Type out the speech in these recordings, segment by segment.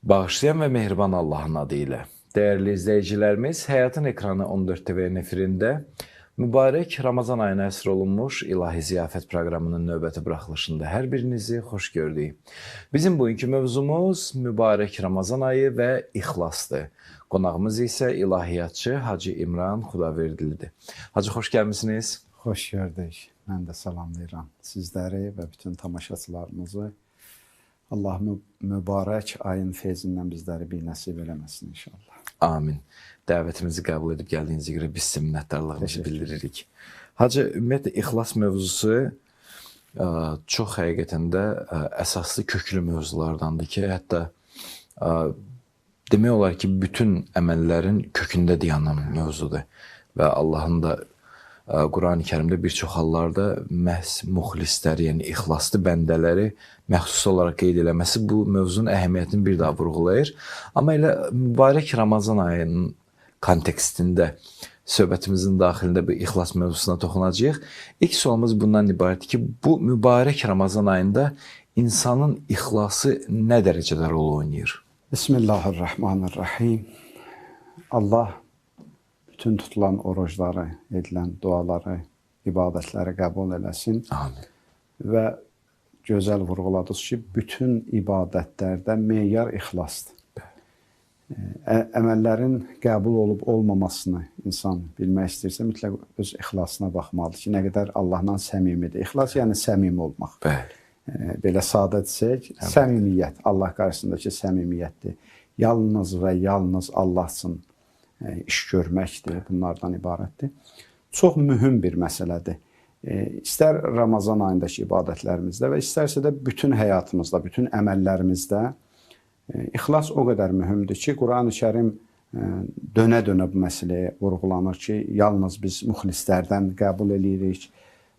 Bağışlayan və mehriban Allahın adı ilə. Dəyərli izləyicilərimiz, Həyatın Ekranı 14 TV-nin efirində mübarək Ramazan ayına əsr olunmuş İlahi Ziyafət proqramının növbəti buraxılışında hər birinizi xoş gördük. Bizim bugünkü mövzumuz mübarək Ramazan ayı və ixlasdır. Qonağımız isə ilahiyyatçı Hacı İmran Xudaverdilidir. Hacı, xoş gəlmişsiniz. Xoş gördük. Mən də salamlayıram sizləri və bütün tamaşaçılarımızı. Allah mübarək ayın feyzindən bizləri bir nəsib eləməsin inşallah. Amin. Dəvətimizi qəbul edib gəldiyinizə görə biz sizin minnətdarlığımızı bildiririk. Hacı, ümumiyyətlə, ixlas mövzusu çox həqiqətən də əsaslı, köklü mövzulardandır ki, hətta demək olar ki, bütün əməllərin kökündə dayanan mövzudur. Və Allahın da Quran-ı Kərimdə bir çox hallarda məhz muxlisləri, yəni ixlaslı bəndələri məxsus olaraq qeyd eləməsi bu mövzunun əhəmiyyətini bir daha vurğulayır. Amma elə mübarək Ramazan ayının kontekstində söhbətimizin daxilində bu ixlas mövzusuna toxunacağıq. İlk sualımız bundan ibarətdir ki, bu mübarək Ramazan ayında insanın ixlası nə dərəcədə rol oynayır? Bismillahirrahmanirrahim. Allah bütün tutulan orucları, edilən duaları, ibadətləri qəbul eləsin. Amin. Və gözəl vurğuladınız ki, bütün ibadətlərdə meyar ixlasdır. Əməllərin qəbul olub olmamasını insan bilmək istəyirsə, mütləq öz ixlasına baxmalıdır ki, nə qədər Allahla səmimidir. İxlas yəni səmimi olmaq. Bəli. Belə sadə desək, səmimiyyət, Allah qarşısındakı səmimiyyətdir. Yalnız və yalnız Allah üçün iş görməkdir, bunlardan ibarətdir. Çox mühüm bir məsələdir. İstər Ramazan ayındakı ibadətlərimizdə və istərsə də bütün həyatımızda, bütün əməllərimizdə ixlas o qədər mühümdür ki, Quran-ı Kərim dönə-dönə bu məsələyə vurğulanır ki, yalnız biz müxlislərdən qəbul edirik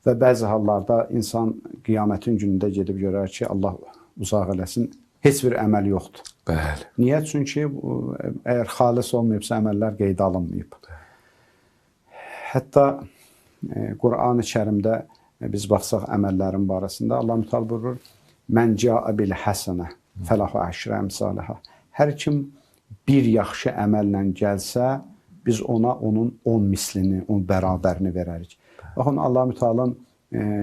və bəzi hallarda insan qiyamətin günündə gedib görər ki, Allah uzaq eləsin, heç bir əməl yoxdur. Bəli. Niyə? Çünki əgər xalis olmayıbsa, əməllər qeydə alınmayıb. Hətta Quran-ı Kərimdə biz baxsaq əməllərin barəsində Allah mütəal buyurur, mən cəə bil həsənə fələhu əşrə əmsaləhə. Hər kim bir yaxşı əməllə gəlsə, biz ona onun 10 mislini, 10 bərabərini verərik. Baxın, Allah mütəalın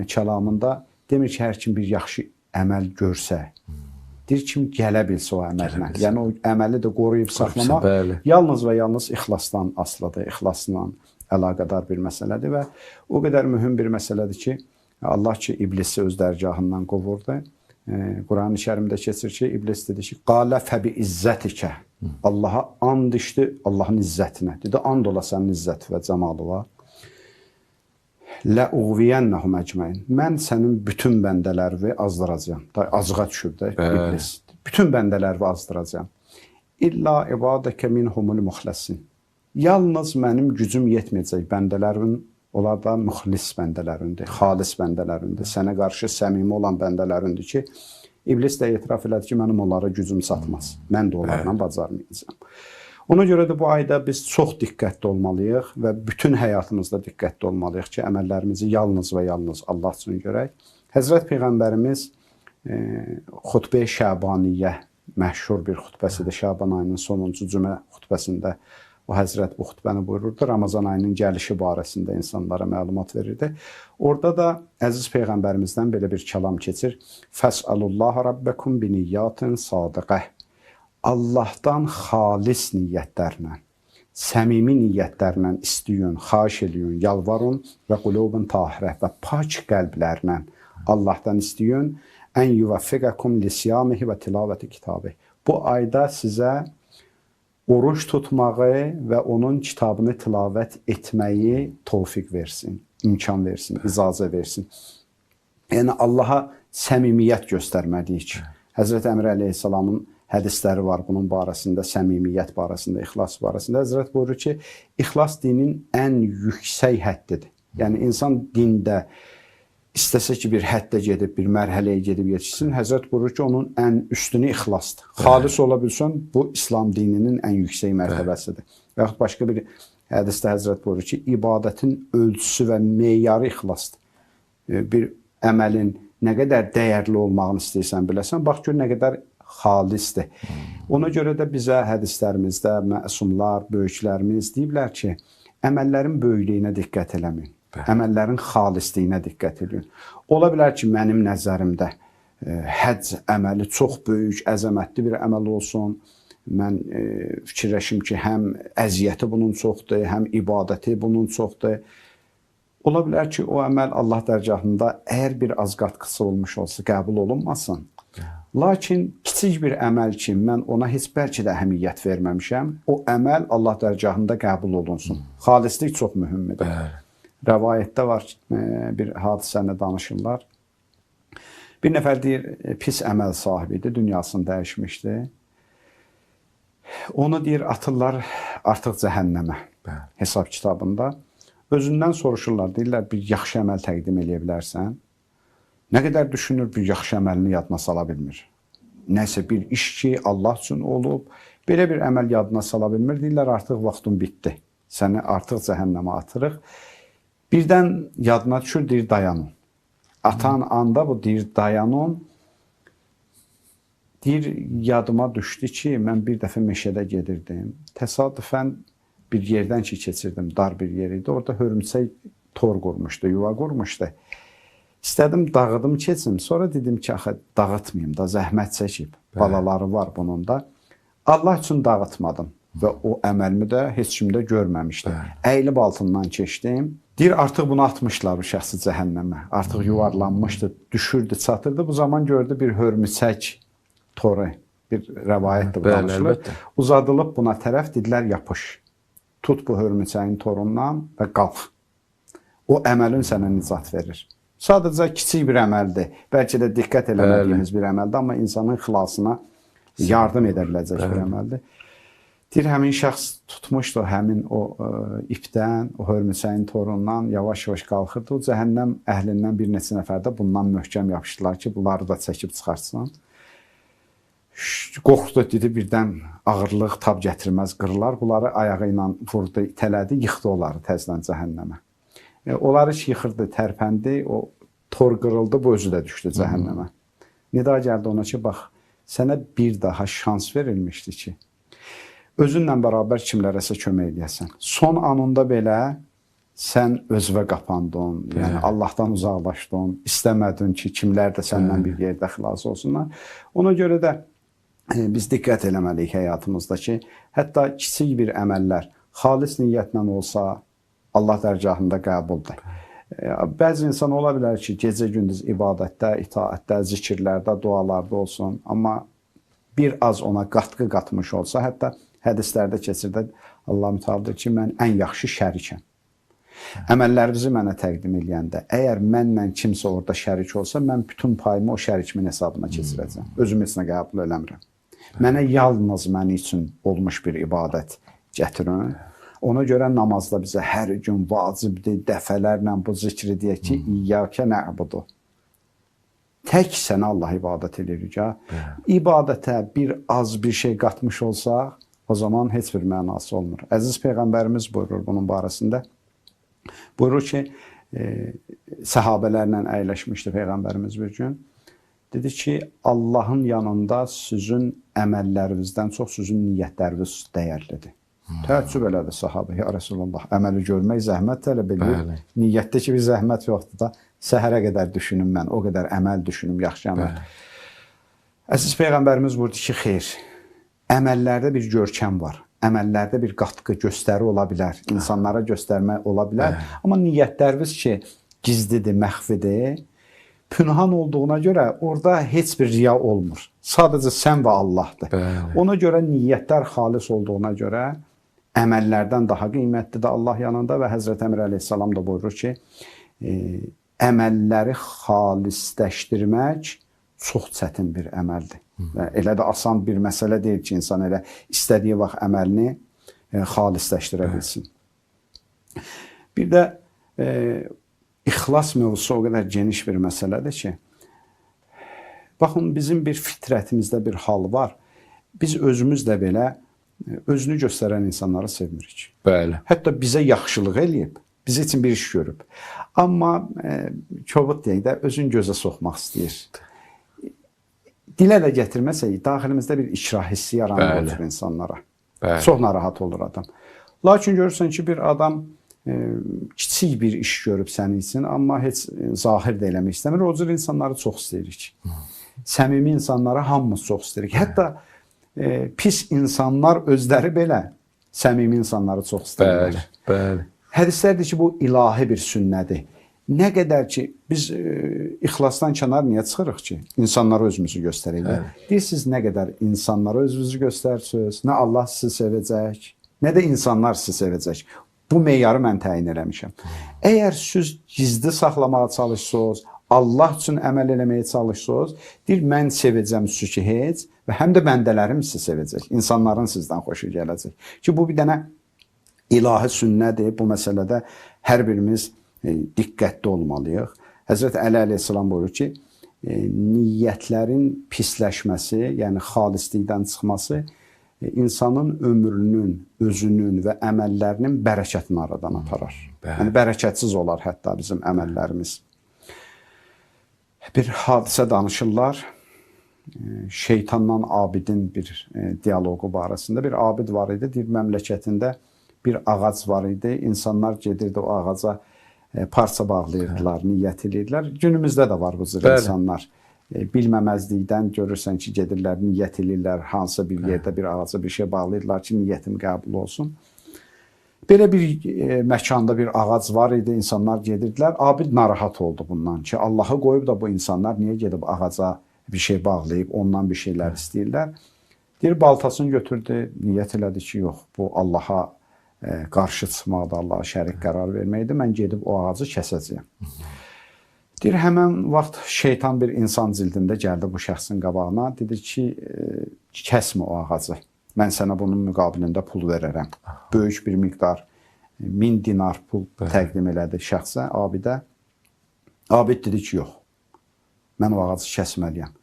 kəlamında demir ki, hər kim bir yaxşı əməl görsə, deyir kim gələ bilsə o əməllə. Yəni o əməli də qoruyub saxlamaq yalnız və yalnız ixlasdan asılıdır, ixlasla əlaqədar bir məsələdir və o qədər mühüm bir məsələdir ki, Allah ki, iblisi öz dərgahından qovurdu. Quran-ı Kərimdə keçir ki, iblis dedi ki, qalə fəbi izzətikə. Allaha and içdi, Allahın izzətinə. Dedi, and ola sənin izzəti və cəmalı var. Ləuğviyənnəhum əcməin. Mən sənin bütün bəndələri azdıracağam. Acığa düşüb də iblis. Bütün bəndələri azdıracağam. İlla ibadəkə minhumul muxləsin. Yalnız mənim gücüm yetməyəcək bəndələrin, onlar da müxlis bəndələrindir, xalis bəndələrindir, sənə qarşı səmimi olan bəndələrindir ki, iblis də etiraf elədi ki, mənim onlara gücüm çatmaz. Mən də onlarla bacarmayacağam. Ona görə də bu ayda biz çox diqqətli olmalıyıq və bütün həyatımızda diqqətli olmalıyıq ki, əməllərimizi yalnız və yalnız Allah üçün görək. Həzrət Peyğəmbərimiz xutbə-i Şəbaniyyə məşhur bir xutbəsidir. Şaban ayının sonuncu cümə xutbəsində o Həzrət bu xutbəni buyururdu. Ramazan ayının gəlişi barəsində insanlara məlumat verirdi. Orada da əziz Peyğəmbərimizdən belə bir kəlam keçir. Fəs'alullaha rabbəkum biniyyatin sadiqəh. Allahdan xalis niyyətlərlə, səmimi niyyətlərlə istəyin, xahiş eləyin, yalvarın və qulubun tahirə və pak qəlblərlə Allahdan istəyin, ən yuvəffiqəkum lisiyamihi və tilavəti kitabı. Bu ayda sizə oruç tutmağı və onun kitabını tilavət etməyi tövfiq versin, imkan versin, icazə versin. Yəni Allaha səmimiyyət göstərməliyik. Həzrət Əmr əleyhissalamın hədisləri var bunun barəsində, səmimiyyət barəsində, ixlas barəsində. Həzrət buyurur ki, ixlas dinin ən yüksək həddidir. Yəni insan dində istəsə ki, bir həddə gedib, bir mərhələyə gedib yetişsin, Həzrət buyurur ki, onun ən üstünü ixlasdır. Xalis ola bilsən, bu İslam dininin ən yüksək mərtəbəsidir. Və yaxud başqa bir hədisdə Həzrət buyurur ki, ibadətin ölçüsü və meyarı ixlasdır. Bir əməlin nə qədər dəyərli olmağını istəyirsən biləsən, bax gör nə qədər xalisdir. Ona görə də bizə hədislərimizdə məsumlar, böyüklərimiz deyiblər ki, əməllərin böyüklüyünə diqqət eləməyin. Əməllərin xalisliyinə diqqət edin. Ola bilər ki, mənim nəzərimdə həcc əməli çox böyük, əzəmətli bir əməl olsun. Mən fikirləşim ki, həm əziyyəti bunun çoxdur, həm ibadəti bunun çoxdur. Ola bilər ki, o əməl Allah dərgahında əgər bir az qatqısı olmuş olsa, qəbul olunmasın. Lakin kiçik bir əməl ki, mən ona heç bəlkə də əhəmiyyət verməmişəm, o əməl Allah dərgahında qəbul olunsun. Xalislik çox mühümdür. Rəvayətdə var, bir hadisəni danışırlar. Bir nəfər deyir, pis əməl sahibi idi, dünyasını dəyişmişdi. Onu deyir, atırlar artıq cəhənnəmə hesab kitabında. Özündən soruşurlar, deyirlər, bir yaxşı əməl təqdim edə bilərsən. Nə qədər düşünür, bir yaxşı əməlini yadına sala bilmir. Nəsə bir iş ki, Allah üçün olub, belə bir əməl yadına sala bilmir. Deyirlər, artıq vaxtın bitdi. Səni artıq cəhənnəmə atırıq. Birdən yadına düşür, deyir, dayanın. Atan anda bu deyir, dayanın. Deyir, yadıma düşdü ki, mən bir dəfə meşədə gedirdim. Təsadüfən bir yerdən ki, keçirdim, dar bir yer idi. Orada hörümçək tor qurmuşdu, yuva qurmuşdu. İstədim, dağıdım keçim. Sonra dedim ki, axı, dağıtmayayım da, zəhmət çəkib. Balaları var bunun da. Allah üçün dağıtmadım və o əməlimi də heç kimdə görməmişdim. Əyilib altından keçdim. Deyir, artıq bunu atmışlar bu şəxsi cəhənnəmə. Artıq yuvarlanmışdı, düşürdü, çatırdı. Bu zaman gördü bir hörümçək toru, bir rəvayətdir bu danışılır. Uzadılıb buna tərəf, dedilər, yapış. Tut bu hörümçəyin torundan və qalx. O əməlin sənə nicat verir. Sadəcə kiçik bir əməldir. Bəlkə də diqqət eləmədiyimiz bir əməldir, amma insanın xilasına yardım edə biləcək bir əməldir. Deyir, həmin şəxs tutmuşdu həmin o ipdən, o hörümçəyin torundan yavaş-yavaş qalxırdı. O cəhənnəm əhlindən bir neçə nəfər də bundan möhkəm yapışdılar ki, bunları da çəkib çıxartsın. Qorxdu, dedi, birdən ağırlıq tab gətirməz qırılar. Bunları ayağı ilə vurdu, itələdi, yıxdı onları təzdən cəhənnəmə. Onları yıxırdı, tərpəndi, o tor qırıldı, bu özü də düşdü cəhənnəmə. Nida gəldi ona ki, bax, sənə bir daha şans verilmişdi ki, özünlə bərabər kimlərəsə kömək edəsən. Son anında belə sən özvə qapandın, yəni Allahdan uzaqlaşdın, istəmədin ki, kimlər də səndən bir yerdə xilas olsunlar. Ona görə də biz diqqət eləməliyik həyatımızda ki, hətta kiçik bir əməllər xalis niyyətlə olsa, Allah dərgahında qəbuldur. Bəzi insan ola bilər ki, gecə-gündüz ibadətdə, itaətdə, zikirlərdə, dualarda olsun, amma bir az ona qatqı qatmış olsa, hətta hədislərdə keçir də Allah mütəallidir ki, mən ən yaxşı şərikəm. Əməllərinizi mənə təqdim eləyəndə, əgər mənlə kimsə orada şərik olsa, mən bütün payımı o şərikimin hesabına keçirəcəm. Özüm heç nə qəbul eləmirəm. Mənə yalnız məni üçün olmuş bir ibadət gətirin. Ona görə namazda bizə hər gün vacibdir, dəfələrlə bu zikri deyək ki, İyyəkə nə'budu. Tək sənə Allah ibadət edirik. İbadətə bir az bir şey qatmış olsaq, o zaman heç bir mənası olmur. Əziz Peyğəmbərimiz buyurur bunun barəsində. Buyurur ki, səhabələrlə əyləşmişdi Peyğəmbərimiz bir gün. Dedi ki, Allahın yanında sizin əməllərinizdən çox sizin niyyətləriniz dəyərlidir. Təəccüb elədi sahabə, ya Resulullah, əməli görmək zəhmət tələb edir. Niyyətdə ki, bir zəhmət yoxdur da, səhərə qədər düşünüm mən, o qədər əməl düşünüm, yaxşı əməl. Əziz Peyğəmbərimiz buyurdu ki, xeyr, əməllərdə bir görkəm var, əməllərdə bir qatqı göstəri ola bilər, insanlara göstərmək ola bilər, amma niyyətləriniz ki, gizlidir, məxfidir, pünhan olduğuna görə orada heç bir riya olmur. Sadəcə sən və Allahdır. Ona görə niyyətlər xalis olduğuna görə əməllərdən daha qiymətlidir Allah yanında və Həzrət Əmir əleyhissalam da buyurur ki, əməlləri xalisləşdirmək çox çətin bir əməldir. Elə də asan bir məsələ deyil ki, insan elə istədiyi vaxt əməlini xalisləşdirə bilsin. Bir də İxlas mövzusu o qədər geniş bir məsələdir ki, baxın, bizim bir fitrətimizdə bir hal var. Biz özümüz də belə özünü göstərən insanları sevmirik. Bəli. Hətta bizə yaxşılıq eləyib, biz üçün bir iş görüb. Amma kobud deyək də, özün gözə soxmaq istəyir. dilə də gətirməsək, daxilimizdə bir ikrah hissi yaranır insanlara. Bəli. Çox narahat olur adam. Lakin görürsən ki, bir adam kiçik bir iş görüb sənin üçün, amma heç zahir də eləmək istəmir. O cür insanları çox istəyirik. Səmimi insanlara hamımız çox istəyirik. Hətta pis insanlar özləri belə səmimi insanları çox istəyirlər. Bəli. Hədislərdir ki, bu ilahi bir sünnədir. Nə qədər ki, biz ixlasdan kənar niyə çıxırıq ki? İnsanlara özümüzü göstərək. Deyirsiniz, nə qədər insanlara özünüzü göstərsiniz, nə Allah sizi sevəcək, nə də insanlar sizi sevəcək. Bu meyarı mən təyin eləmişəm. Əgər siz gizli saxlamağa çalışsınız, Allah üçün əməl eləməyə çalışsınız, deyir, mən sevəcəm sizi ki, heç və həm də bəndələrim sizi sevəcək. İnsanların sizdən xoşu gələcək. Ki, bu bir dənə ilahi sünnədir. Bu məsələdə hər birimiz diqqətli olmalıyıq. Həzrət Əli əleyhissalam buyurur ki, niyyətlərin pisləşməsi, yəni xalislikdən çıxması insanın ömrünün, özünün və əməllərinin bərəkətini aradan aparar. Yəni, bərəkətsiz olar hətta bizim əməllərimiz. Bir hadisə danışırlar. Şeytanla abidin bir diyaloqu barəsində. Bir abid var idi. Deyir, məmləkətində bir ağac var idi. İnsanlar gedirdi o ağaca parça bağlayırdılar, niyyət edirdilər. Günümüzdə də var bu cür insanlar. Bilməməzlikdən görürsən ki, gedirlər, niyyət edirlər, hansısa bir yerdə bir ağaca bir şey bağlayırlar ki, niyyətim qəbul olsun. Belə bir məkanda bir ağac var idi, insanlar gedirdilər. Abid narahat oldu bundan ki, Allahı qoyub da bu insanlar niyə gedib ağaca bir şey bağlayıb, ondan bir şeylər istəyirlər. Deyir, baltasını götürdü, niyyət elədi ki, yox, bu Allaha qarşı çıxmaqda, Allaha şərik qərar verməkdir, mən gedib o ağacı kəsəcəyəm. Deyir, həmən vaxt şeytan bir insan cildində gəldi bu şəxsin qabağına, dedi ki, kəsmə o ağacı, mən sənə bunun müqabilində pul verərəm. Böyük bir miqdar, 1000 dinar pul təqdim elədi şəxsə, abidə. Abid dedi ki, yox, mən o ağacı kəsməliyəm.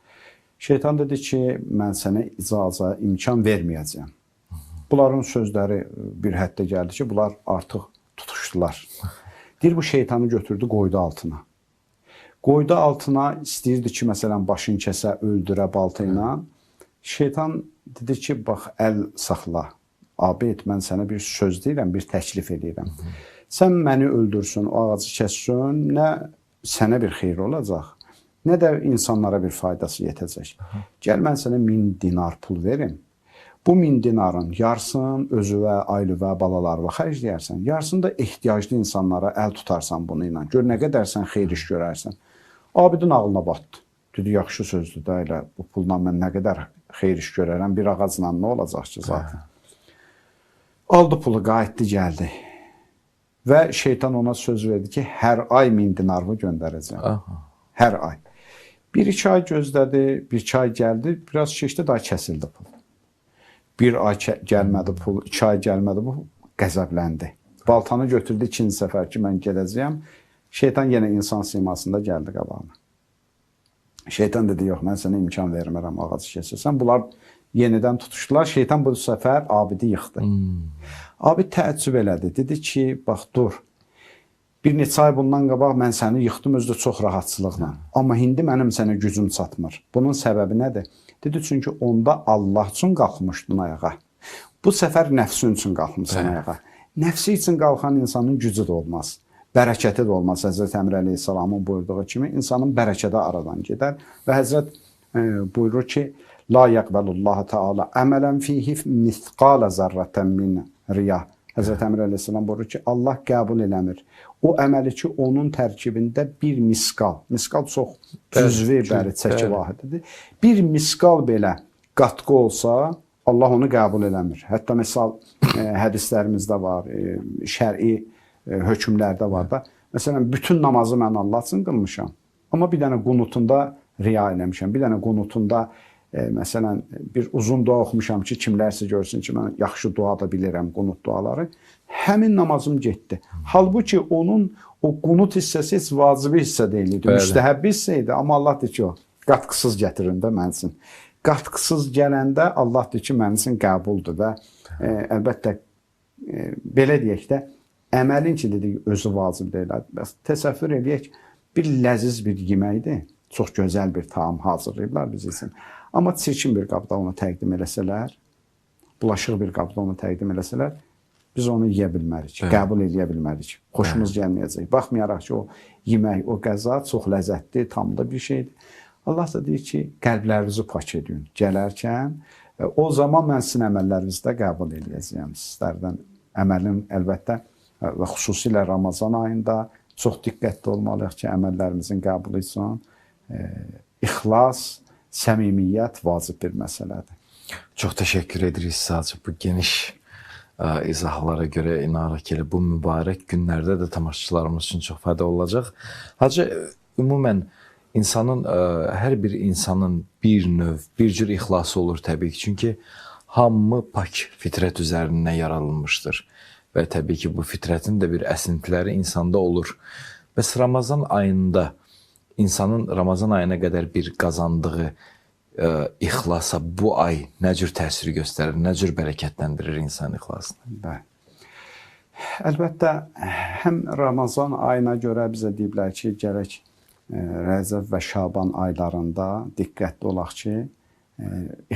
Şeytan dedi ki, mən sənə icazə, imkan verməyəcəyəm. Bunların sözləri bir həddə gəldi ki, bunlar artıq tutuşdular. Deyir, bu şeytanı götürdü, qoydu altına. Qoydu altına, istəyirdi ki, məsələn, başını kəsə, öldürə balta ilə. Şeytan dedi ki, bax, əl saxla. Abid, mən sənə bir söz deyirəm, bir təklif edirəm. Sən məni öldürsün, o ağacı kəssin, nə sənə bir xeyir olacaq, nə də insanlara bir faydası yetəcək. Gəl, mən sənə 1000 dinar pul verim. Bu 1000 dinarın yarısını özüvə, ailüvə, balalarına xərcləyərsən, yarısını da ehtiyaclı insanlara əl tutarsan bunu ilə. Gör, nə qədər sən xeyir iş görərsən. Abidin ağlına batdı. Dedi, yaxşı sözdür da, elə bu pulla mən nə qədər xeyir iş görərəm, bir ağacla nə olacaq ki zaten. Aldı pulu, qayıtdı, gəldi. Və şeytan ona söz verdi ki, hər ay 1000 dinarını göndərəcəm. Hər ay. 1-2 ay gözlədi, 1-2 ay gəldi, biraz keçdi, daha kəsildi pul. 1 ay gəlmədi pul, 2 ay gəlmədi bu, qəzəbləndi. Baltanı götürdü, 2-ci səfər ki, mən gedəcəyəm. Şeytan yenə insan simasında gəldi qabağına. Şeytan dedi, yox, mən sənə imkan vermərəm, ağacı kəsirsən. Bunlar yenidən tutuşdular. Şeytan bu səfər abidi yıxdı. Abid təəccüb elədi. Dedi ki, bax, dur. Bir neçə ay bundan qabaq mən səni yıxdım özdə çox rahatçılıqla. Amma indi mənim sənə gücüm çatmır. Bunun səbəbi nədir? Dedi, çünki onda Allah üçün qalxmışdın ayağa. Bu səfər nəfsin üçün qalxmışsın ayağa. Nəfsi üçün qalxan insanın gücü də olmaz. Bərəkəti də olmaz. Həzrət Əmr əleyhissalamın buyurduğu kimi insanın bərəkəti aradan gedər. Və Həzrət buyurur ki, La yəqbəlullahu Teala əmələn fihi mithqala zərrətən min riyah. Həzrət Əmr əleyhissalam buyurur ki, Allah qəbul eləmir. O əməli ki, onun tərkibində bir miskal çox cüzvi, çəki vahididir. Bir miskal belə qatqı olsa, Allah onu qəbul eləmir. Hətta misal hədislərimizdə var, şəri hökmlərdə var da. Məsələn, bütün namazı mən Allah üçün qılmışam. Amma bir dənə qunutunda riya eləmişəm. Bir dənə qunutunda məsələn, bir uzun dua oxumuşam ki, kimlərsə görsün ki, mən yaxşı dua da bilirəm, qunut duaları. Həmin namazım getdi. Halbuki onun o qunut hissəsi heç vacibi hissə deyildi. Müstəhəbbi hissə idi. Amma Allah deyir ki, o qatqısız gətirin də mən üçün. Qatqısız gələndə Allah deyir ki, mənim üçün qəbuldur və əlbəttə belə deyək də, əməlin ki, dedik, özü vacib deyil. Təsəvvür edək, bir ləziz bir yeməkdir. çox gözəl bir taam hazırlayıblar biz üçün. Amma çirkin bir qabda onu təqdim eləsələr, bulaşıq bir qabda onu təqdim eləsələr, biz onu yeyə bilmərik, qəbul edə bilmərik. Xoşumuz gəlməyəcək. Baxmayaraq ki, o yemək, o qəza çox ləzzətli, tamlı bir şeydir. Allah da deyir ki, qəlblərinizi pak edin. Gələrkən, o zaman mən sizin əməllərinizi də qəbul edəcəyəm. Sizlərdən əməlin əlbəttə və xüsusilə Ramazan ayında çox diqqətli olmalıyıq ki, əməllərimizin qəbulu üçün ixlas, səmimiyyət vacib bir məsələdir. Çox təşəkkür edirik Hacı bu geniş izahlara görə. İnanırıq ki, bu mübarək günlərdə də tamaşaçılarımız üçün çox fayda olacaq. Hacı, ümumən insanın, hər bir insanın bir növ, bir cür ixlası olur təbii ki. Çünki hamı pak fitrət üzərindən yaradılmışdır. Və təbii ki, bu fitrətin də bir əsintiləri insanda olur. Bəs Ramazan ayında, insanın Ramazan ayına qədər bir qazandığı ixlasa bu ay nə cür təsir göstərir, nə cür bərəkətləndirir insan ixlasını? Bəli. Əlbəttə, həm Ramazan ayına görə bizə deyiblər ki, gərək Rəcəb və Şaban aylarında diqqətli olaq ki,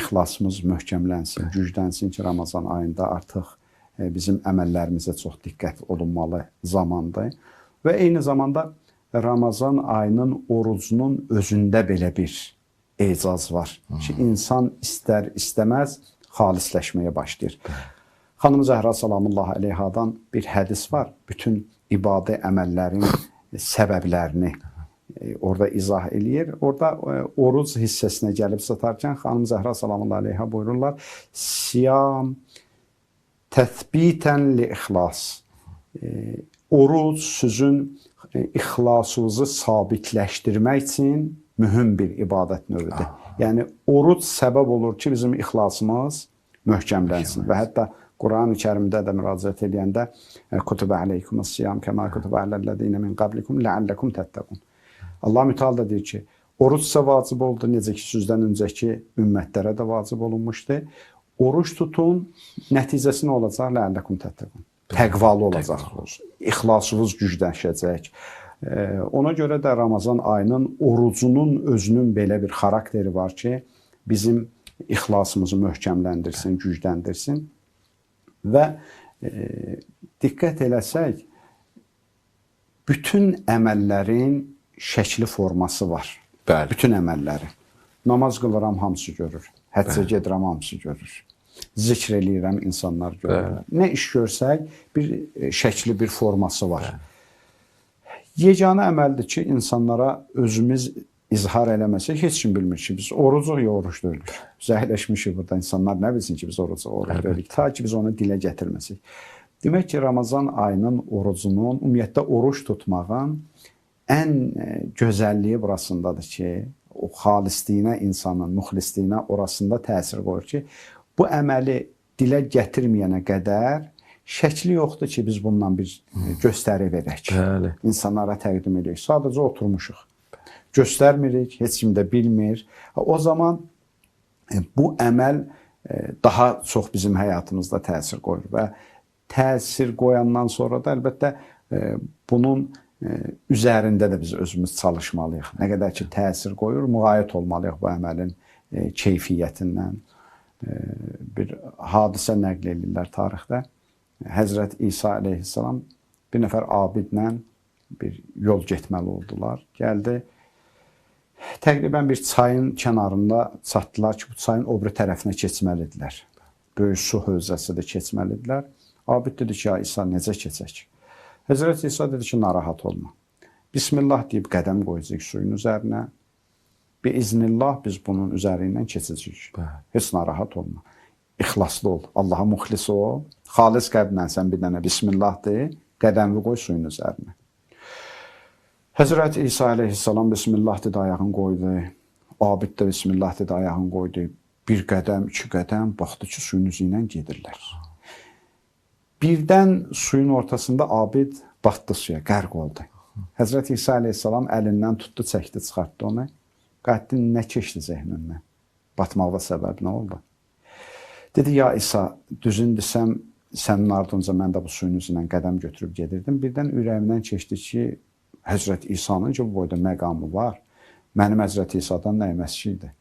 ixlasımız möhkəmlənsin, güclənsin ki, Ramazan ayında artıq bizim əməllərimizə çox diqqət olunmalı zamandır. Və eyni zamanda Ramazan ayının orucunun özündə belə bir ecaz var ki, insan istər-istəməz xalisləşməyə başlayır. Xanım Zəhra salamullahi aleyhadan bir hədis var. Bütün ibadə əməllərin səbəblərini orada izah eləyir. Orada oruc hissəsinə gəlib satarkən Xanım Zəhra salamullahi aleyha buyururlar: Siyam təthbitən li ixlas. Oruc sizin ixlasınızı sabitləşdirmək üçün mühüm bir ibadət növüdür. Yəni, oruc səbəb olur ki, bizim ixlasımız möhkəmlənsin. Və hətta Quran-ı Kərimdə də müraciət edəndə Kutubə aleykumus siyam kəmə kutubə aləllədinə min qablikum ləalləkum təttəqun. Allah mütəal da deyir ki, oruc sizə vacib oldu, necə ki, sizdən öncəki ümmətlərə də vacib olunmuşdu. Oruç tutun, nəticəsi nə olacaq? Ləalləkum təttəqun. Təqvalı olacaqsınız. İxlasınız güclənəcək. Ona görə də Ramazan ayının orucunun özünün belə bir xarakteri var ki, bizim ixlasımızı möhkəmləndirsin, gücləndirsin. Və diqqət eləsək, bütün əməllərin şəkli forması var. Bəli. Bütün əməlləri. Namaz qılıram, hamısı görür. Həccə gedirəm, hamısı görür. Zikr eləyirəm, insanlar görür. Nə iş görsək, bir şəkli, bir forması var. Yeganə əməldir ki, insanlara özümüz izhar eləməsək, heç kim bilmir ki, biz orucuq ya oruç deyilik. Biz əhləşmişik burada, insanlar nə bilsin ki, biz orucuq oruç deyilik. Ta ki, biz onu dilə gətirməsək. Demək ki, Ramazan ayının orucunun, ümumiyyətlə oruç tutmağın ən gözəlliyi burasındadır ki, o xalisliyinə, insanın müxlisliyinə orasında təsir qoyur ki, bu əməli dilə gətirməyənə qədər şəkli yoxdur ki, biz bundan bir göstəri verək. Bəli. İnsanlara təqdim edirik. Sadəcə oturmuşuq. Göstərmirik, heç kim də bilmir. O zaman bu əməl daha çox bizim həyatımızda təsir qoyur və təsir qoyandan sonra da əlbəttə bunun üzərində də biz özümüz çalışmalıyıq. Nə qədər ki, təsir qoyur, müğayət olmalıyıq bu əməlin keyfiyyətindən. Bir hadisə nəql edirlər tarixdə. Həzrət İsa aleyhissalam bir nəfər abidlə bir yol getməli oldular. Gəldi, təqribən bir çayın kənarında çatdılar ki, bu çayın o biri tərəfinə keçməlidirlər. Böyük su hövzəsi də keçməlidirlər. Abid dedi ki, ya İsa, necə keçək? Həzrət İsa dedi ki, narahat olma. Bismillah deyib qədəm qoyacaq suyun üzərinə. Biiznillah biz bunun üzərindən keçəcəyik. Heç narahat olma. İxlaslı ol, Allaha müxlis ol. Xalis qəlblə sən bir dənə Bismillah de, qədəmini qoy suyun üzərinə. Həzrət İsa aleyhissalam Bismillah dedi, ayağını qoydu. Abid də Bismillah dedi, ayağını qoydu. Bir qədəm, iki qədəm, baxdı ki, suyun üzü ilə gedirlər. Birdən suyun ortasında Abid batdı suya, qərq oldu. Həzrət İsa aleyhissalam əlindən tutdu, çəkdi, çıxartdı onu. Qəddin nə keçdi zəhnindən? Batmaqda səbəb nə oldu? Dedi, ya İsa, düzün desəm, sənin ardınca mən də bu suyun üzündən qədəm götürüb gedirdim. Birdən ürəyimdən keçdi ki, Həzrət İsa'nın ki, bu boyda məqamı var. Mənim Həzrəti İsa'dan nəyim əskikdir?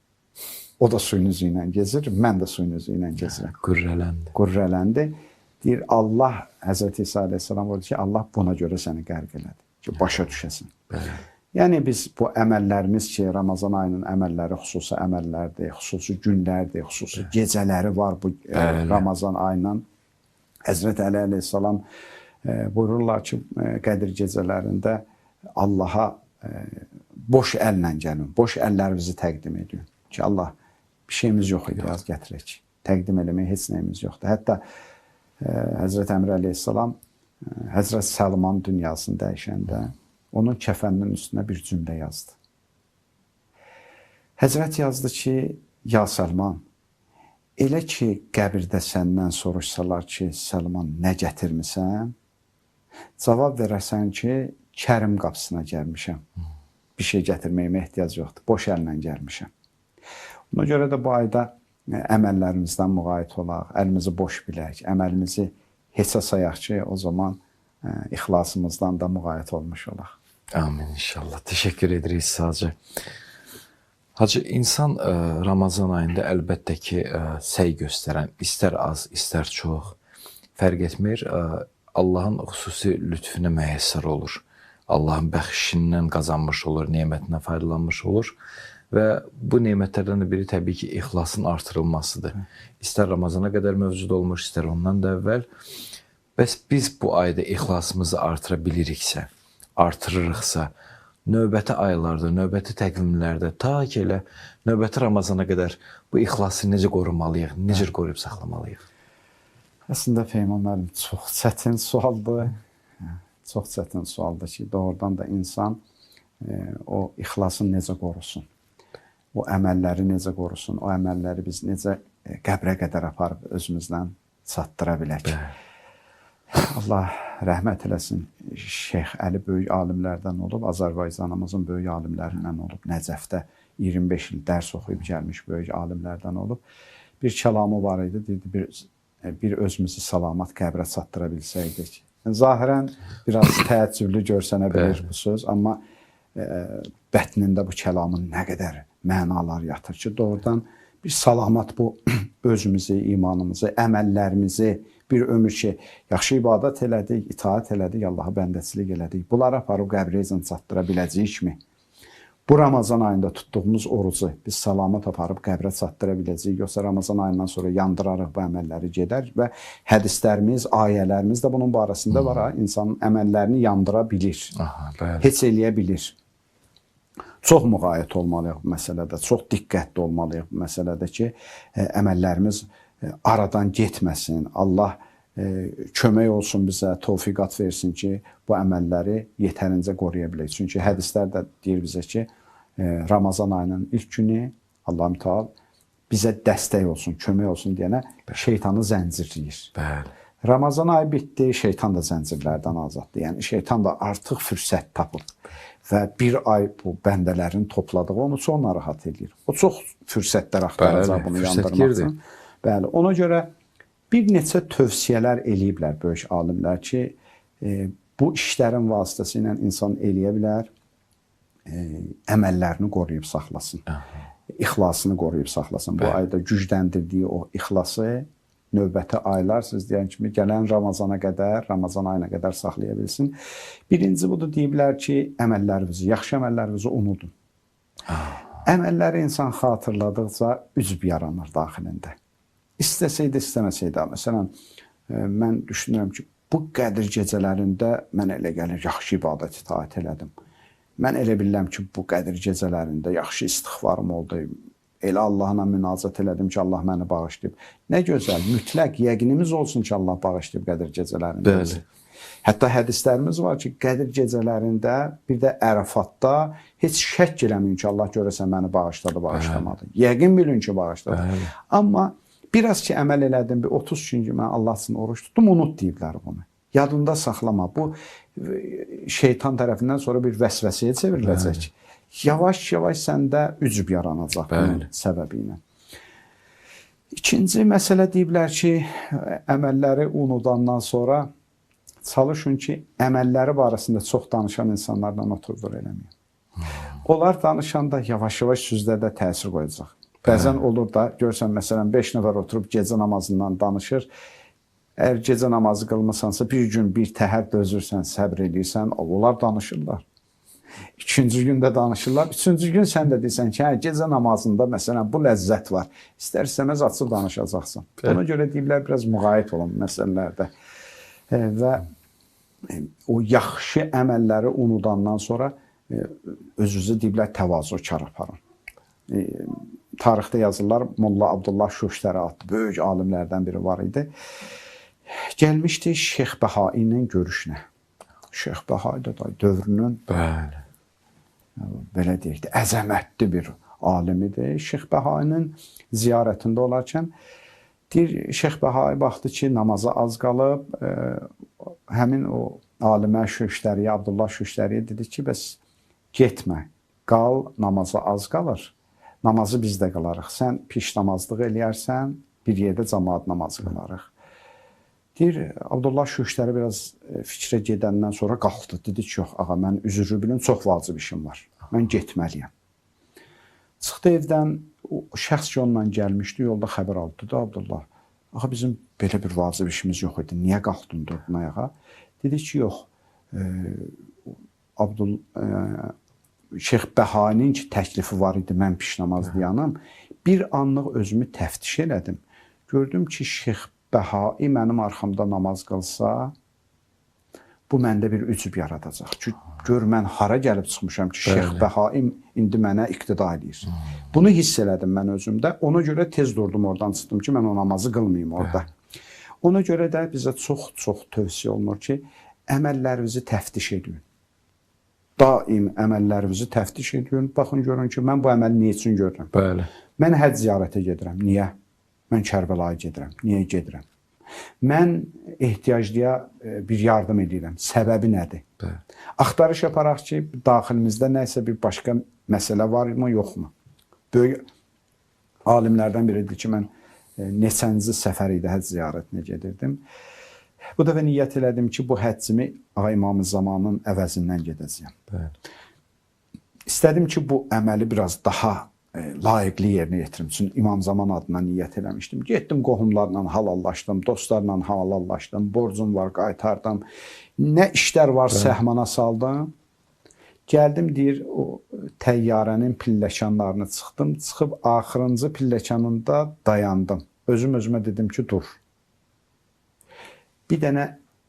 O da suyun üzü ilə gezir, mən də suyun üzü ilə gezirəm. Qürrələndi. Qürrələndi. Deyir, Allah, Həzrəti İsa aleyhissalam oldu ki, Allah buna görə səni qərq elədi. Ki, başa düşəsin. Bəli. Yəni, biz bu əməllərimiz ki, Ramazan ayının əməlləri xüsusi əməllərdir, xüsusi günlərdir, xüsusi gecələri var bu Ramazan ayının. Həzrət Əli aleyhissalam buyururlar ki, Qədir gecələrində Allaha boş əllə gəlin, boş əllərinizi təqdim edin. Ki, Allah, bir şeyimiz yox idi, az gətirək. Təqdim eləməyə heç nəyimiz yoxdur. Hətta Həzrət Əmr əleyhissalam Həzrət Səlman dünyasını dəyişəndə onun kəfəninin üstünə bir cümlə yazdı. Həzrət yazdı ki, ya Səlman, elə ki, qəbirdə səndən soruşsalar ki, Səlman, nə gətirmisən? Cavab verərsən ki, Kərim qapısına gəlmişəm. Bir şey gətirməyimə ehtiyac yoxdur. Boş əllə gəlmişəm. Ona görə də bu ayda əməllərimizdən müğayət olaq, əlimizi boş bilək, əməlimizi heçə sayaq ki, o zaman ixlasımızdan da müğayət olmuş olaq. Amin inşallah. Teşekkür ederiz Hacı. Hacı, insan Ramazan ayında əlbəttə ki, səy göstərən, istər az, istər çox, fərq etmir, Allahın xüsusi lütfüne müyəssər olur. Allahın bəxşişindən qazanmış olur, nemətindən faydalanmış olur. Və bu nemətlərdən də biri təbii ki, ixlasın artırılmasıdır. İstər Ramazana qədər mövcud olmuş, istər ondan da əvvəl. Bəs biz bu ayda ixlasımızı artıra biliriksə, artırırıqsa, növbəti aylarda, növbəti təqvimlərdə, ta ki elə növbəti Ramazana qədər bu ixlası necə qorumalıyıq, necə qoruyub saxlamalıyıq? Əslində Peyğəmbər müəllim, çox çətin sualdır. Çox çətin sualdır ki, doğrudan da insan o ixlasını necə qorusun? O əməlləri necə qorusun? O əməlləri biz necə qəbrə qədər aparıb özümüzdən çatdıra bilək? Allah rəhmət eləsin. Şeyx Əli böyük alimlərdən olub, Azərbaycanımızın böyük alimlərindən olub. Nəcəfdə 25 il dərs oxuyub gəlmiş böyük alimlərdən olub. Bir kəlamı var idi, deyirdi, bir özümüzü salamat qəbrə çatdıra bilsəydik. Zahirən biraz təəccüblü görsənə bilir bu söz, amma bətnində bu kəlamın nə qədər mənalar yatır ki, doğrudan bir salamat bu özümüzü, imanımızı, əməllərimizi bir ömür ki, yaxşı ibadət elədik, itaat elədik, Allaha bəndəçilik elədik. Bunları aparıb qəbrə çatdıra biləcəyikmi? Bu Ramazan ayında tutduğumuz orucu biz salamat aparıb qəbrə çatdıra biləcəyik, yoxsa Ramazan ayından sonra yandırarıq bu əməlləri gedər və hədislərimiz, ayələrimiz də bunun barəsində var ha, insanın əməllərini yandıra bilir, heç eləyə bilir. Çox müğayət olmalıyıq bu məsələdə, çox diqqətli olmalıyıq bu məsələdə ki, əməllərimiz aradan getməsin. Allah kömək olsun bizə, tövfiqat versin ki, bu əməlləri yetərincə qoruya bilək. Çünki hədislər də deyir bizə ki, Ramazan ayının ilk günü Allah-u Teala bizə dəstək olsun, kömək olsun deyənə şeytanı zəncirləyir. Ramazan ayı bitdi, şeytan da zəncirlərdən azaddır. Yəni şeytan da artıq fürsət tapıb və bir ay bu bəndələrin topladığı onu çox narahat edir. O çox fürsətlər axtaracaq bunu yandırmaq üçün. Bəli, ona görə bir neçə tövsiyələr eləyiblər böyük alimlər ki, bu işlərin vasitəsilə insan eləyə bilər, əməllərini qoruyub saxlasın, ixlasını qoruyub saxlasın. Bu ayda gücləndirdiyi o ixlası növbəti aylar, siz deyən kimi, gələn Ramazana qədər, Ramazan ayına qədər saxlaya bilsin. Birinci budur, deyiblər ki, əməllərinizi, yaxşı əməllərinizi unudun. Əməlləri insan xatırladıqca üzb yaranır daxilində. İstəsəydi, istəməsəydi. Məsələn, mən düşünürəm ki, bu Qədir gecələrində mən elə gəlir, yaxşı ibadət itaat elədim. Mən elə bilirəm ki, bu Qədir gecələrində yaxşı istiğfarım oldu. Elə Allahla münacət elədim ki, Allah məni bağışlayıb. Nə gözəl, mütləq yəqinimiz olsun ki, Allah bağışlayıb Qədir gecələrində. Bəli. Hətta hədislərimiz var ki, Qədir gecələrində, bir də Ərafatda heç şək eləməyin ki, Allah görəsən məni bağışladı, bağışlamadı. Yəqin bilin ki, bağışladı. Amma biraz ki, əməl elədim, bir 30 gün ki, mən Allah üçün oruç tutdum, unut deyiblər bunu. Yadında saxlama. Bu şeytan tərəfindən sonra bir vəsvəsiyə çevriləcək. Yavaş-yavaş səndə üzb yaranacaq bunun səbəbi ilə. İkinci məsələ deyiblər ki, əməlləri unudandan sonra çalışın ki, əməlləri barəsində çox danışan insanlardan otur-dur eləməyin. Onlar danışanda yavaş-yavaş sözlərdə təsir qoyacaq. Bəzən olur da, görsən, məsələn, 5 nəfər oturub gecə namazından danışır. Əgər gecə namazı qılmısansa, bir gün bir təhər dözürsən, səbr edirsən, onlar danışırlar. İkinci gün də danışırlar. Üçüncü gün sən də deyirsən ki, hə, gecə namazında məsələn bu ləzzət var. İstər-istəməz açıb danışacaqsan. Ona görə deyirlər, biraz müğayət olun məsələlərdə. Və o yaxşı əməlləri unudandan sonra özünüzü deyirlər, təvazökar aparın. Tarixdə yazırlar, Molla Abdullah Şuştəri adlı böyük alimlərdən biri var idi. Gəlmişdi Şeyx Bəhainin görüşünə. Şeyx Bəhai da dövrünün belə deyək də, əzəmətli bir alimidir. Şeyx Bəhainin ziyarətində olarkən deyir, Şeyx Bəhai baxdı ki, namaza az qalıb, həmin o alimə Şuştəriyə, Abdullah Şuştəriyə dedi ki, bəs getmə, qal, namaza az qalır. Namazı biz də qılarıq. Sən piş namazlıq eləyərsən, bir yerdə cəmaat namazı qılarıq. Deyir, Abdullah Şuştəri biraz fikrə gedəndən sonra qalxdı. Dedi ki, yox, ağa, mən üzrü bilin, çox vacib işim var. Mən getməliyəm. Çıxdı evdən, o şəxs ki, onunla gəlmişdi, yolda xəbər aldı da Abdullah. Ağa, bizim belə bir vacib işimiz yox idi. Niyə qalxdın, durdun ayağa? Dedi ki, yox, Şeyx Bəhainin ki, təklifi var idi, mən piş namazlayanım. Bir anlıq özümü təftiş elədim. Gördüm ki, Şeyx Bəhai mənim arxamda namaz qılsa, bu məndə bir ücub yaradacaq. Gör, mən hara gəlib çıxmışam ki, Şeyx Bəhai indi mənə iqtida edir. Bunu hiss elədim mən özümdə. Ona görə tez durdum, oradan çıxdım ki, mən o namazı qılmayayım orada. Ona görə də bizə çox tövsiyə olunur ki, əməllərinizi təftiş edin. Daim əməllərinizi təftiş edin. Baxın, görün ki, mən bu əməli niyə üçün görürəm? Mən həcc ziyarətə gedirəm. Niyə? Mən Kərbəlaya gedirəm. Niyə gedirəm? Mən ehtiyaclıya bir yardım edirəm. Səbəbi nədir? Axtarış yaparaq ki, daxilimizdə nəsə bir başqa məsələ varmı, yoxmu? Böyük alimlərdən biridir ki, mən neçənci səfər idi həcc ziyarətinə gedirdim. Bu dəfə niyyət elədim ki, bu həccimi Ağa İmam Zamanın əvəzindən gedəcəyəm. İstədim ki, bu əməli biraz daha layiqli yerinə yetirim üçün İmam Zaman adına niyyət eləmişdim. Getdim, qohumlarla halallaşdım, dostlarla halallaşdım, borcum var, qaytardım. Nə işlər var, səhmana saldım. Gəldim, deyir, o təyyarənin pilləkanlarını çıxdım. Çıxıb axırıncı pilləkanında dayandım. Özümə dedim ki, dur. Bir dənə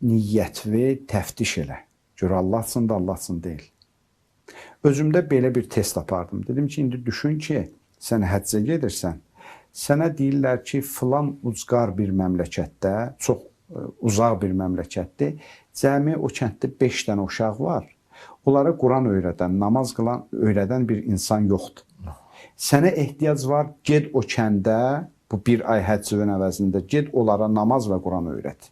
niyyətvi təftiş elə. Gör, Allah üçün də Allah üçün deyil. Özümdə belə bir test apardım. Dedim ki, indi düşün ki, sən həccə gedirsən. Sənə deyirlər ki, filan ucqar bir məmləkətdə, çox uzaq bir məmləkətdir. Cəmi o kənddə 5 dənə uşaq var. Onlara Quran öyrədən, namaz qılan, öyrədən bir insan yoxdur. Sənə ehtiyac var, ged o kəndə, bu bir ay həccinin əvəzində, ged onlara namaz və Quran öyrət.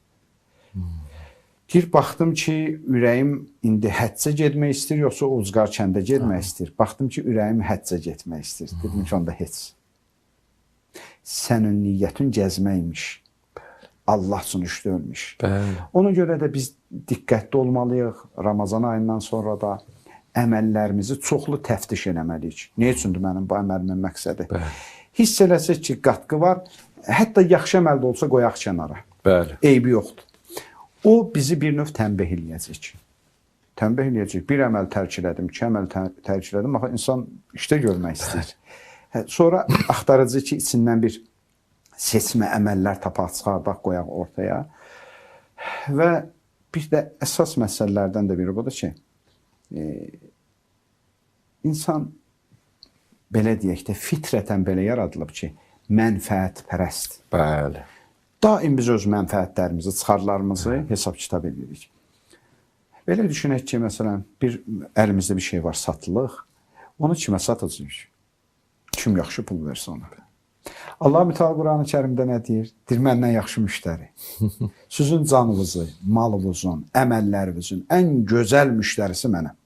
Deyir, baxdım ki, ürəyim indi həccə getmək istəyir, yoxsa ucqar kəndə getmək istəyir. Baxdım ki, ürəyim həccə getmək istəyir. Dedim ki, onda heç. Sənin niyyətin gəzməkmiş. Allah üçün işləyirmiş. Ona görə də biz diqqətli olmalıyıq. Ramazan ayından sonra da əməllərimizi çoxlu təftiş eləməliyik. Nə üçündür mənim bu əməlimin məqsədi? Hiss eləsək ki, qatqı var. Hətta yaxşı əməl də olsa qoyaq kənara. Eybi yoxdur. O bizi bir növ tənbih eləyəcək. Tənbih eləyəcək. Bir əməl tərk elədim, 2 əməl tərk elədim. Axı, insan işdə görmək istəyir. Sonra axtarıcı ki, içindən bir seçmə əməllər tapaq, çıxardaq, qoyaq ortaya. Və bir də əsas məsələlərdən də biri budur ki, insan belə deyək də, fitrətən belə yaradılıb ki, mənfəət pərəst. Daim biz öz mənfəətlərimizi, çıxarlarımızı hesab kitab edirik. Belə düşünək ki, məsələn, əlimizdə bir şey var, satılıq. Onu kimə satacaq? Kim yaxşı pul versə ona? Allah Müteala Quran-ı Kərimdə nə deyir? Deyir, məndən yaxşı müştəri. Sizin canınızı, malınızın, əməllərinizin ən gözəl müştərisi mənəm.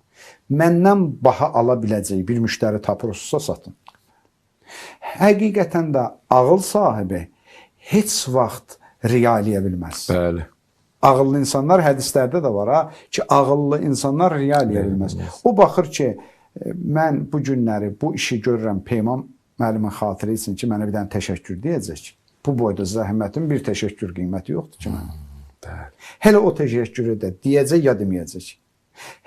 Məndən baha ala biləcəyi bir müştəri tapırsa satın. Həqiqətən də ağıl sahibi heç vaxt riya eləyə bilməz. Ağıllı insanlar, hədislərdə də var ki, ağıllı insanlar riya eləyə bilməz. O baxır ki, mən bu günləri bu işi görürəm Peyman müəllimin xatirə üçün ki, mənə bir dənə təşəkkür deyəcək. Bu boyda zəhmətin bir təşəkkür qiyməti yoxdur ki mənə. Hələ o təşəkkürü də deyəcək ya deməyəcək.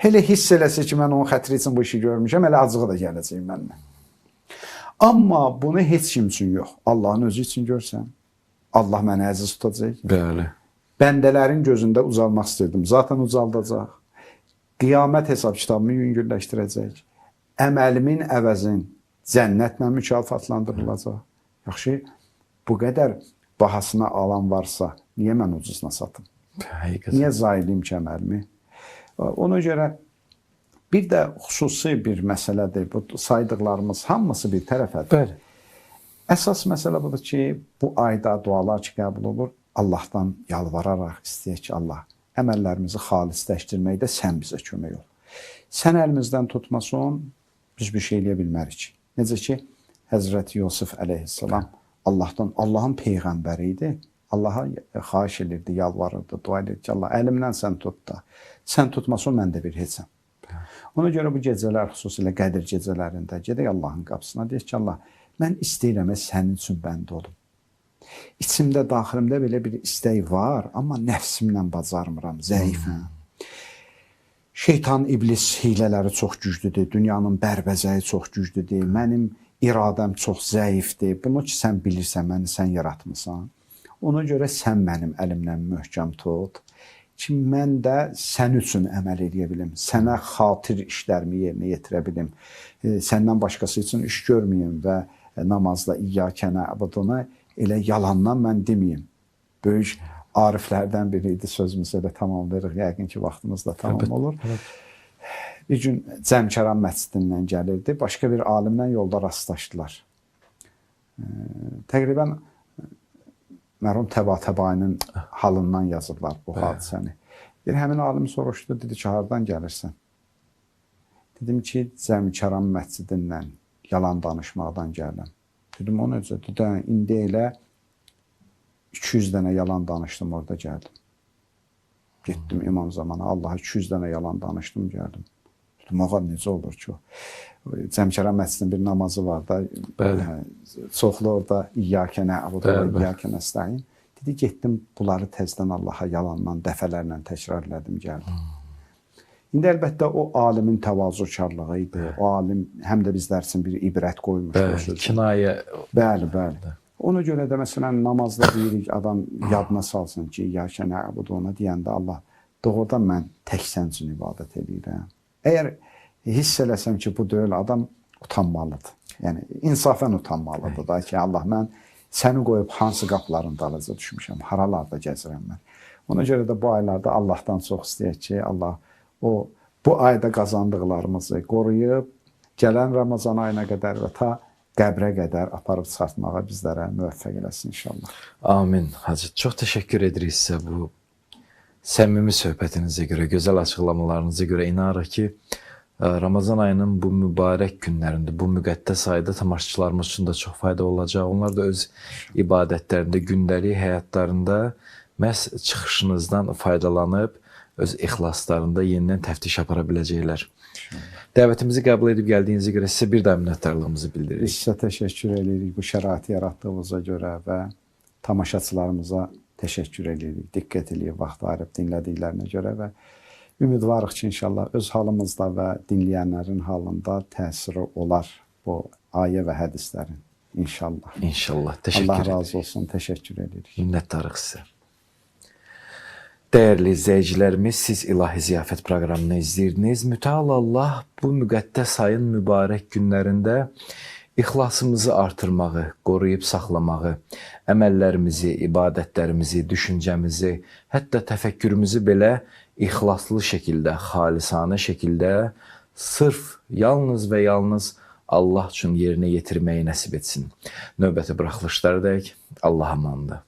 Hələ hiss eləsə ki, mən onun xətri üçün bu işi görmüşəm, hələ acığı da gələcək məndən. Amma bunu heç kim üçün yox, Allahın özü üçün görsəm, Allah mənə əziz tutacaq. Bəli. Bəndələrin gözündə ucalmaq istirdim. Zaten ucaldacaq. Qiyamət hesab kitabımı yüngülləşdirəcək. Əməlimin əvəzin cənnətlə mükafatlandırılacaq. Yaxşı, bu qədər bahasına alan varsa, niyə mən ucuzuna satım? Həqiqətən. Niyə zayiliyim ki əməlimi? Ona görə bir də xüsusi bir məsələdir. Bu saydıqlarımız hamısı bir tərəfədir. Bəli. Əsas məsələ budur ki, bu ayda dualar ki qəbul olur, Allahdan yalvararaq istəyək ki, Allah əməllərimizi xalisləşdirməkdə sən bizə kömək ol. Sən əlimizdən tutmasan, biz bir şey eləyə bilmərik. Necə ki, Həzrəti Yusuf əleyhissalam Allahdan, Allahın peyğəmbəri idi. Allaha xahiş edirdi, yalvarırdı, dua edirdi ki, Allah əlimdən sən tut da. Sən tutmasan, mən də bir heçəm. Ona görə bu gecələr, xüsusilə Qədir gecələrində gedək Allahın qapısına, deyək ki, Allah, mən istəyirəm, sənin üçün bəndə olum. İçimdə, daxilimdə belə bir istək var, amma nəfsimlə bacarmıram, zəifəm. Şeytan, iblis hilələri çox güclüdür, dünyanın bərbəzəyi çox güclüdür, mənim iradəm çox zəifdir. Bunu ki, sən bilirsən, məni sən yaratmısan. Ona görə sən mənim əlimdən möhkəm tut ki, mən də sən üçün əməl edə bilim, sənə xatir işlərimi yerinə yetirə bilim, səndən başqası üçün iş görməyim və namazda İyyəkə nə'buduna elə yalandan mən deməyim. Böyük ariflərdən biri idi, sözümüzü də tamamlayırıq, yəqin ki, vaxtımız da tamam olur. Bir gün Cəmkəran məscidindən gəlirdi, başqa bir alimlə yolda rastlaşdılar. Təqribən mərhum Təbatəbayinin halından yazıblar bu hadisəni. Bir həmin alim soruşdu, dedi ki, hardan gəlirsən? Dedim ki, Cəmkəran məscidindən yalan danışmaqdan gəlirəm. Dedim, o necə? Dedi, indi elə 200 dənə yalan danışdım, orada gəldim. Getdim imam zamanı, Allaha 200 dənə yalan danışdım, gəldim. Dedim, ağa necə olur ki o? Cəmkəran məscidinin bir namazı var da, çoxlu orada İyyəkə nə'budu və İyyəkə nəstəin. Dedi, getdim, bunları təzdən Allaha yalandan, dəfələrlə təkrar elədim, gəldim. İndi əlbəttə o alimin təvazukarlığı idi. O alim həm də bizlər üçün bir ibrət qoymuş. Bəli, kinayə. Bəli, bəli. Ona görə də məsələn namazda deyirik, adam yadına salsın ki, İyyəkə nə'budu ona deyəndə Allah, doğrudan mən tək sən üçün ibadət edirəm. Əgər hiss eləsəm ki, bu deyil, adam utanmalıdır. Yəni, insafən utanmalıdır da ki, Allah, mən səni qoyub hansı qapıların dalınca düşmüşəm, haralarda gəzirəm mən. Ona görə də bu aylarda Allahdan çox istəyək ki, Allah bu ayda qazandıqlarımızı qoruyub, gələn Ramazan ayına qədər və ta qəbrə qədər aparıb çıxartmağa bizlərə müvəffəq eləsin inşallah. Amin. Hacı, çox təşəkkür edirik sizə bu səmimi söhbətinizə görə, gözəl açıqlamalarınıza görə. İnanırıq ki, Ramazan ayının bu mübarək günlərində, bu müqəddəs ayda tamaşaçılarımız üçün də çox fayda olacaq. Onlar da öz ibadətlərində, gündəlik həyatlarında məhz çıxışınızdan faydalanıb, öz ixlaslarında yenidən təftiş apara biləcəklər. Dəvətimizi qəbul edib gəldiyinizə görə sizə bir daha minnətdarlığımızı bildiririk. Biz sizə təşəkkür edirik bu şəraiti yaratdığınıza görə və tamaşaçılarımıza təşəkkür edirik. Diqqət edirik vaxt ayırıb dinlədiklərinə görə və ümidvarıq ki, inşallah öz halımızda və dinləyənlərin halında təsiri olar bu ayə və hədislərin. İnşallah. İnşallah. Təşəkkür edirik. Allah razı olsun. Təşəkkür edirik. Minnətdarıq sizə. Dəyərli izləyicilərimiz, siz İlahi Ziyafət proqramını izləyirdiniz. Mütəal Allah bu müqəddəs ayın mübarək günlərində ixlasımızı artırmağı, qoruyub saxlamağı, əməllərimizi, ibadətlərimizi, düşüncəmizi, hətta təfəkkürümüzü belə ixlaslı şəkildə, xalisanə şəkildə sırf, yalnız və yalnız Allah üçün yerinə yetirməyi nəsib etsin. Növbəti buraxılışlardayıq. Allah amandı.